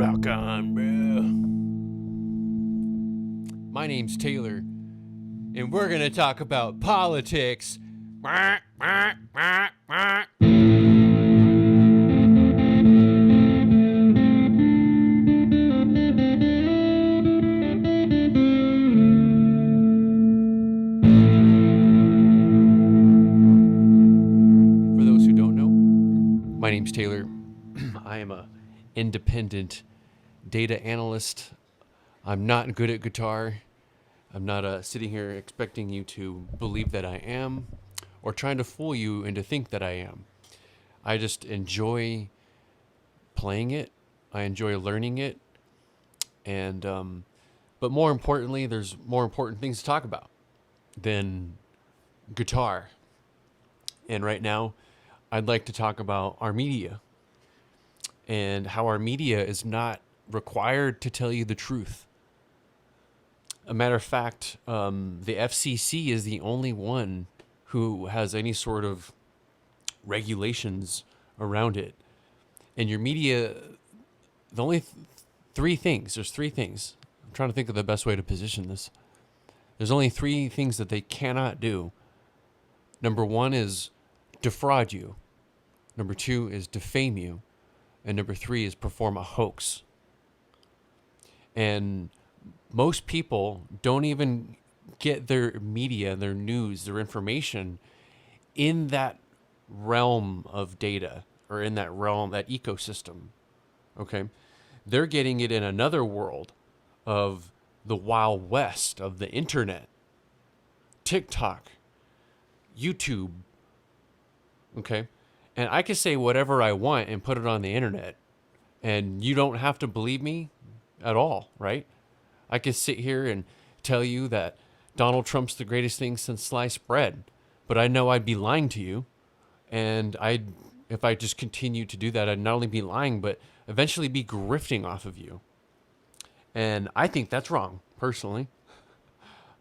Rock on, bro. My name's Taylor, and we're gonna talk about politics. For those who don't know, my name's Taylor. I am a independent data analyst. I'm not good at guitar. I'm not sitting here expecting you to believe that I am or trying to fool you into think that I am. I just enjoy playing it. I enjoy learning it. And but more importantly, there's more important things to talk about than guitar. And right now, I'd like to talk about our media and how our media is not required to tell you the truth. A matter of fact, the FCC is the only one who has any sort of regulations around it. And your media, the only three things, there's three things. I'm trying to think of the best way to position this. There's only three things that they cannot do. Number one is defraud you. Number two is defame you. And number three is perform a hoax. And most people don't even get their media, their news, their information in that realm of data or in that realm, that ecosystem. Okay? They're getting it in another world of the Wild West of the internet, TikTok, YouTube. Okay? And I can say whatever I want and put it on the internet, and you don't have to believe me at all, right? I could sit here and tell you that Donald Trump's the greatest thing since sliced bread, but I know I'd be lying to you. And if I just continue to do that, I'd not only be lying, but eventually be grifting off of you. And I think that's wrong, personally.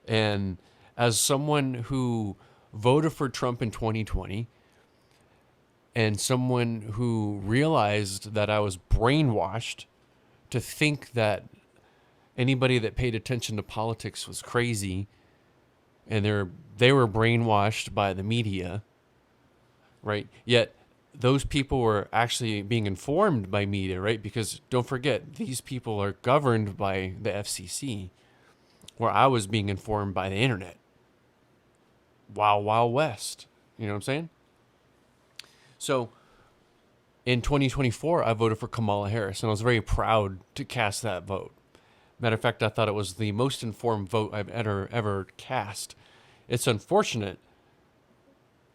And as someone who voted for Trump in 2020, and someone who realized that I was brainwashed to think that anybody that paid attention to politics was crazy, and they were brainwashed by the media, right? Yet those people were actually being informed by media, right? Because don't forget, these people are governed by the FCC, where I was being informed by the internet. Wild, Wild West. You know what I'm saying? So in 2024, I voted for Kamala Harris, and I was very proud to cast that vote. Matter of fact, I thought it was the most informed vote I've ever cast. It's unfortunate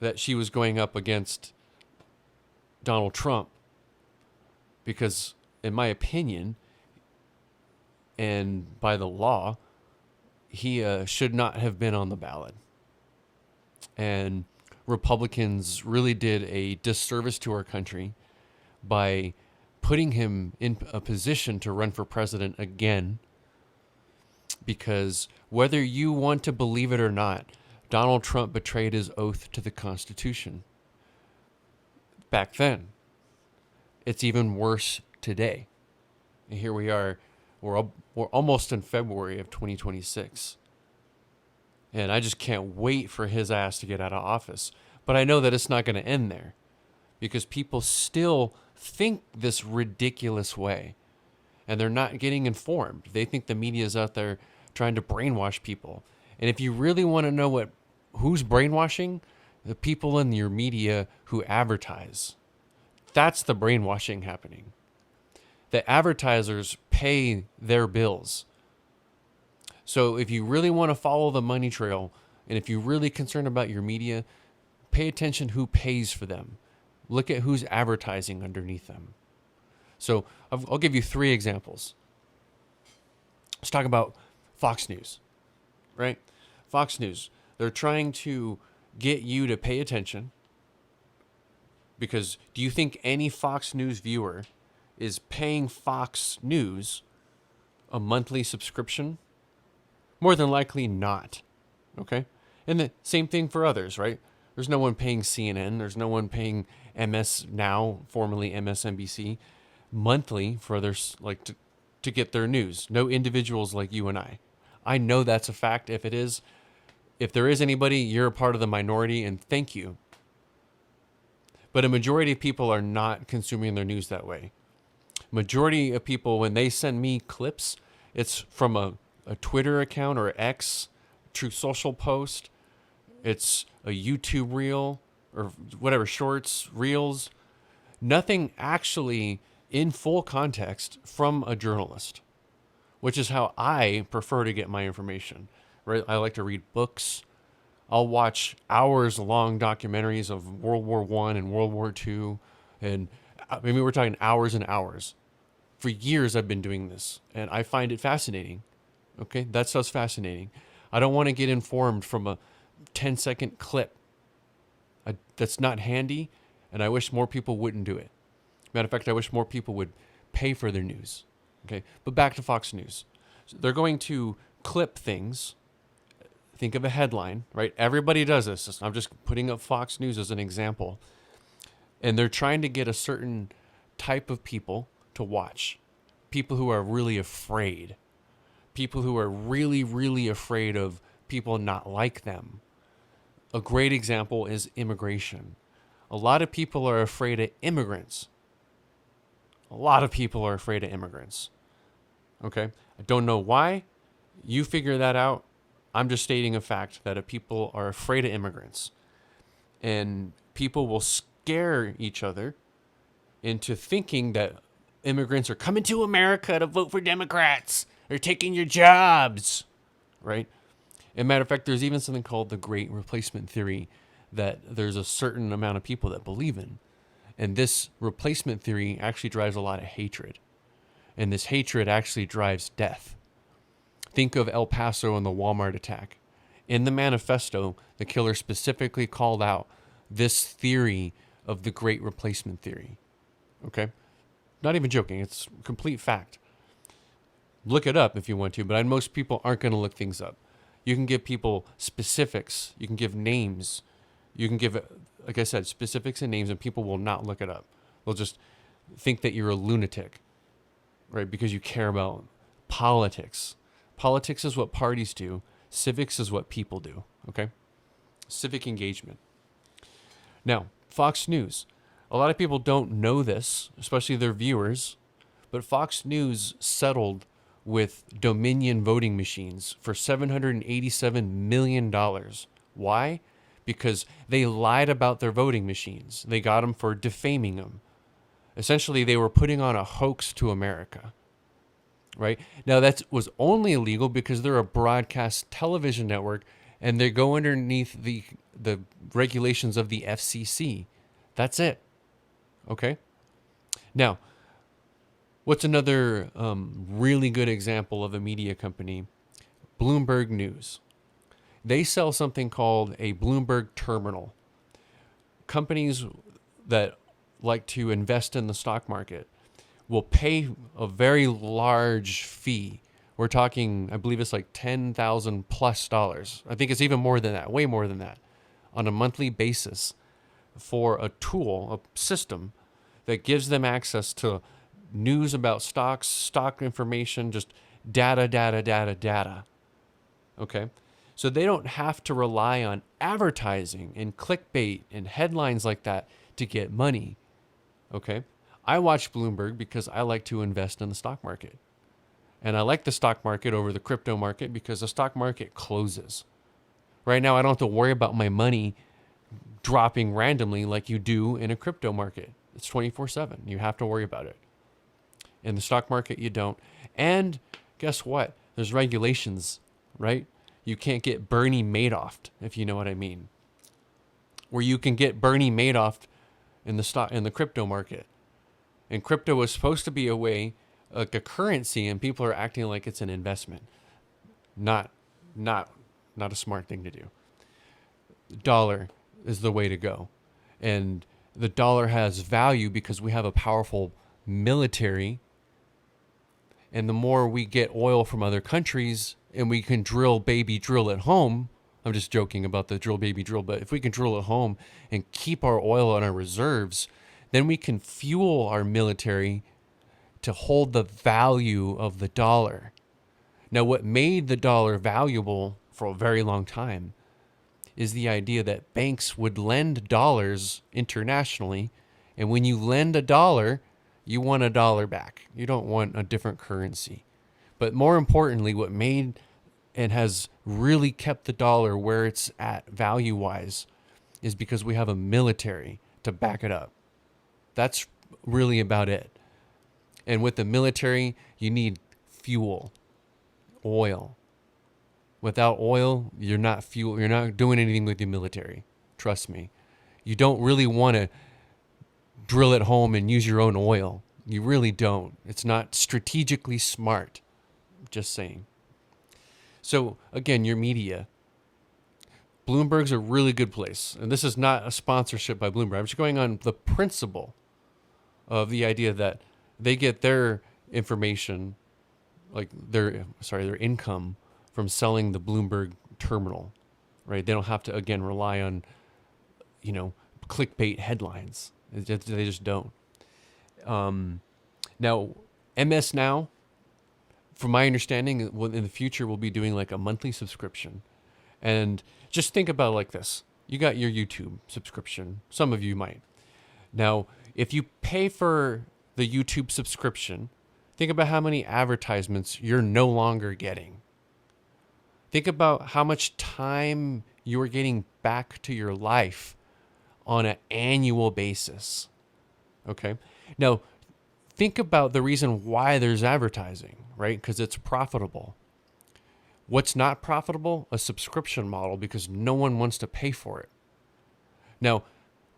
that she was going up against Donald Trump because, in my opinion, and by the law, he should not have been on the ballot. And Republicans really did a disservice to our country by putting him in a position to run for president again. Because whether you want to believe it or not, Donald Trump betrayed his oath to the Constitution. Back then. It's even worse today. And here we are, we're almost in February of 2026. And I just can't wait for his ass to get out of office. But I know that it's not going to end there. Because people still think this ridiculous way. And they're not getting informed. They think the media is out there trying to brainwash people. And if you really want to know who's brainwashing, the people in your media who advertise. That's the brainwashing happening. The advertisers pay their bills. So if you really want to follow the money trail, and if you're really concerned about your media, pay attention who pays for them. Look at who's advertising underneath them. So I'll give you three examples. Let's talk about Fox News, right? Fox News. They're trying to get you to pay attention because do you think any Fox News viewer is paying Fox News a monthly subscription? More than likely not, okay? And the same thing for others, right? There's no one paying CNN. There's no one paying MS Now, formerly MSNBC. monthly for others to get their news. No individuals like you and I. I know that's a fact. If there is anybody, you're a part of the minority, and thank you. But a majority of people are not consuming their news that way. Majority of people, when they send me clips, it's from a Twitter account or X, True Social post. It's a YouTube reel or whatever, shorts, reels. Nothing actually in full context from a journalist, which is how I prefer to get my information. Right? I like to read books. I'll watch hours-long documentaries of World War I and World War II, and I mean we're talking hours and hours. For years I've been doing this, and I find it fascinating. Okay, that stuff's fascinating. I don't want to get informed from a 10-second clip. That's not handy, and I wish more people wouldn't do it. Matter of fact, I wish more people would pay for their news. Okay, but back to Fox News. So they're going to clip things. Think of a headline, right? Everybody does this. I'm just putting up Fox News as an example. And they're trying to get a certain type of people to watch. People who are really afraid. People who are really, really afraid of people not like them. A great example is immigration. A lot of people are afraid of immigrants. A lot of people are afraid of immigrants. Okay? I don't know why. You figure that out. I'm just stating a fact that people are afraid of immigrants. And people will scare each other into thinking that immigrants are coming to America to vote for Democrats. They're taking your jobs. Right? As a matter of fact, there's even something called the Great Replacement Theory that there's a certain amount of people that believe in. And this replacement theory actually drives a lot of hatred. And this hatred actually drives death. Think of El Paso and the Walmart attack. In the manifesto, the killer specifically called out this theory of the Great Replacement Theory. Okay? Not even joking. It's complete fact. Look it up if you want to, but most people aren't going to look things up. You can give people specifics. You can give names. You can give, like I said, specifics and names, and people will not look it up. They'll just think that you're a lunatic, right? Because you care about politics. Politics is what parties do. Civics is what people do, okay? Civic engagement. Now, Fox News. A lot of people don't know this, especially their viewers, but Fox News settled with Dominion voting machines for $787 million. Why? Because they lied about their voting machines. They got them for defaming them. Essentially, they were putting on a hoax to America. Right? Now, that was only illegal because they're a broadcast television network and they go underneath the regulations of the FCC. That's it. Okay? Now, what's another really good example of a media company? Bloomberg News. They sell something called a Bloomberg terminal. Companies that like to invest in the stock market will pay a very large fee. We're talking, I believe it's like $10,000 plus. I think it's even more than that, way more than that, on a monthly basis for a tool, a system that gives them access to news about stocks, stock information, just data. Okay? So they don't have to rely on advertising and clickbait and headlines like that to get money. Okay? I watch Bloomberg because I like to invest in the stock market. And I like the stock market over the crypto market because the stock market closes. Right now, I don't have to worry about my money dropping randomly like you do in a crypto market. It's 24/7. You have to worry about it. In the stock market, you don't. And guess what? There's regulations, right? You can't get Bernie Madoff, if you know what I mean. Where you can get Bernie Madoff in the crypto market. And crypto was supposed to be a way, like a currency, and people are acting like it's an investment. Not a smart thing to do. Dollar is the way to go. And the dollar has value because we have a powerful military. And the more we get oil from other countries and we can drill at home, I'm just joking about the drill baby drill, but if we can drill at home and keep our oil on our reserves, then we can fuel our military to hold the value of the dollar. Now, what made the dollar valuable for a very long time is the idea that banks would lend dollars internationally, and when you lend a dollar, you want a dollar back. You don't want a different currency. But more importantly, what made and has really kept the dollar where it's at value-wise is because we have a military to back it up. That's really about it. And with the military, you need fuel, oil. Without oil, you're not doing anything with your military. Trust me. You don't really want to drill it home and use your own oil. You really don't. It's not strategically smart. Just saying. So again, your media. Bloomberg's a really good place. And this is not a sponsorship by Bloomberg. I'm just going on the principle of the idea that they get their information, like their income from selling the Bloomberg terminal, right? They don't have to, again, rely on, clickbait headlines. They just don't. Now, MS Now, from my understanding, in the future, we'll be doing like a monthly subscription. And just think about it like this. You got your YouTube subscription. Some of you might. Now, if you pay for the YouTube subscription, think about how many advertisements you're no longer getting. Think about how much time you're getting back to your life on an annual basis. Okay? Now, think about the reason why there's advertising, right? Because it's profitable. What's not profitable? A subscription model, because no one wants to pay for it. Now,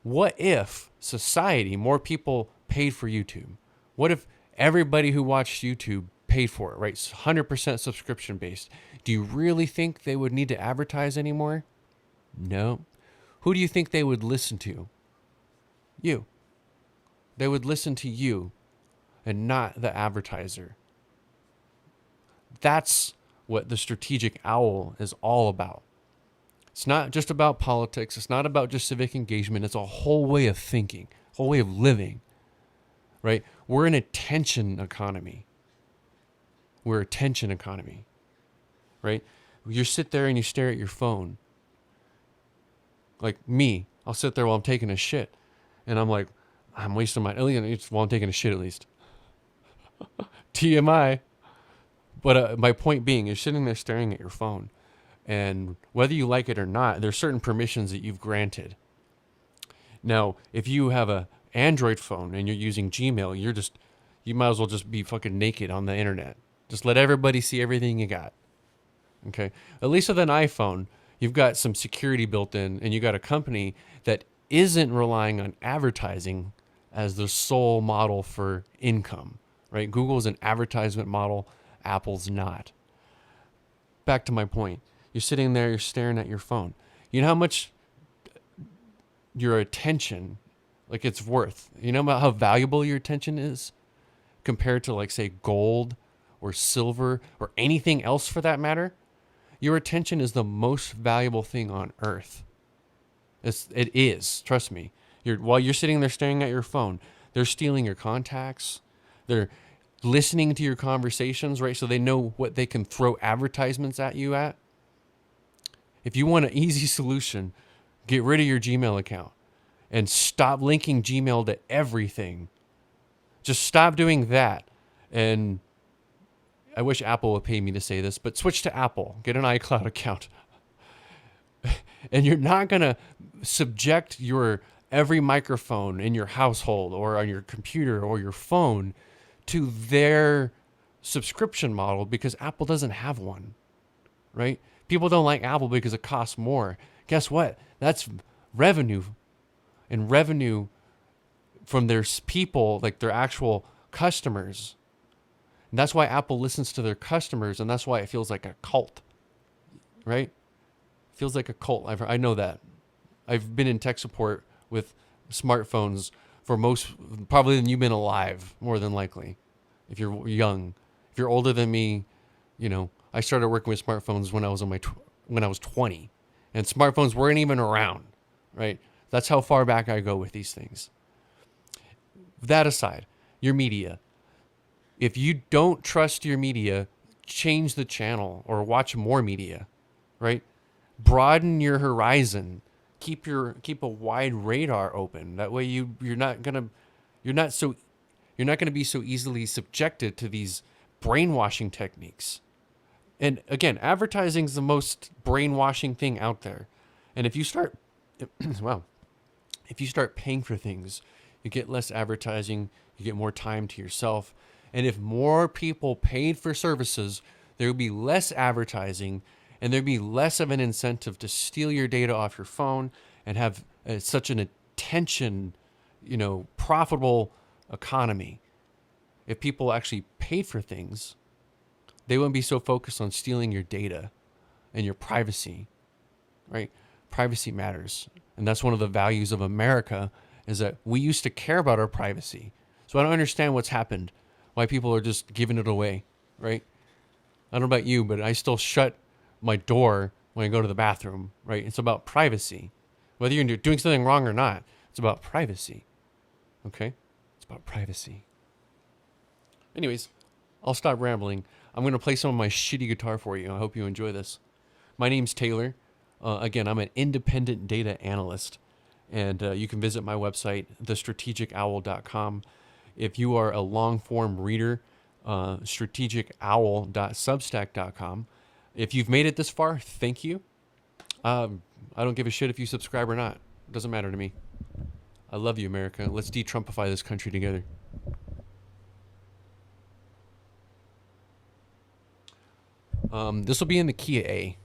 what if society, more people paid for YouTube? What if everybody who watched YouTube paid for it, right? It's 100% subscription based. Do you really think they would need to advertise anymore? No. Who do you think they would listen to? You. They would listen to you and not the advertiser. That's what the strategic owl is all about. It's not just about politics. It's not about just civic engagement. It's a whole way of thinking, a whole way of living, right? We're an attention economy. We're attention economy, right? You sit there and you stare at your phone. Like me, I'll sit there while I'm taking a shit, and I'm like, I'm wasting my, while I'm taking a shit at least. TMI. But my point being, you're sitting there staring at your phone, and whether you like it or not, there's certain permissions that you've granted. Now, if you have a Android phone and you're using Gmail, you might as well just be fucking naked on the internet. Just let everybody see everything you got. Okay? At least with an iPhone, you've got some security built in, and you got a company that isn't relying on advertising as the sole model for income, right? Google's an advertisement model. Apple's not. Back to my point. You're sitting there, you're staring at your phone. You know how much your attention, like, it's worth? You know about how valuable your attention is compared to, like, say, gold or silver or anything else for that matter? Your attention is the most valuable thing on earth. It is. Trust me. While you're sitting there staring at your phone, they're stealing your contacts. They're listening to your conversations, right? So they know what they can throw advertisements at you at. If you want an easy solution, get rid of your Gmail account and stop linking Gmail to everything. Just stop doing that. And I wish Apple would pay me to say this, but switch to Apple. Get an iCloud account. And you're not going to subject your every microphone in your household or on your computer or your phone to their subscription model, because Apple doesn't have one, right? People don't like Apple because it costs more. Guess what? That's revenue, and revenue from their people, like their actual customers. And that's why Apple listens to their customers, and that's why it feels like a cult, right? It feels like a cult. I know that. I've been in tech support with smartphones for probably than you've been alive, more than likely. If you're young, if you're older than me, I started working with smartphones when I was 20, and smartphones weren't even around, right? That's how far back I go with these things. That aside, your media. If you don't trust your media, change the channel or watch more media, right? Broaden your horizon. Keep a wide radar open. That way you're not so you're not going to be so easily subjected to these brainwashing techniques. And again, advertising is the most brainwashing thing out there. And if you start well, if you start paying for things, you get less advertising, you get more time to yourself. And if more people paid for services, there would be less advertising and there'd be less of an incentive to steal your data off your phone and have such an attention, profitable economy. If people actually paid for things, they wouldn't be so focused on stealing your data and your privacy, right? Privacy matters. And that's one of the values of America, is that we used to care about our privacy. So I don't understand what's happened, why people are just giving it away, right? I don't know about you, but I still shut my door when I go to the bathroom, right? It's about privacy. Whether you're doing something wrong or not, it's about privacy, okay? It's about privacy. Anyways, I'll stop rambling. I'm going to play some of my shitty guitar for you. I hope you enjoy this. My name's Taylor. Again, I'm an independent data analyst, and you can visit my website, thestrategicowl.com. If you are a long-form reader, strategicowl.substack.com. If you've made it this far, thank you. I don't give a shit if you subscribe or not. It doesn't matter to me. I love you, America. Let's de-Trumpify this country together. This will be in the key of A.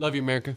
Love you, America.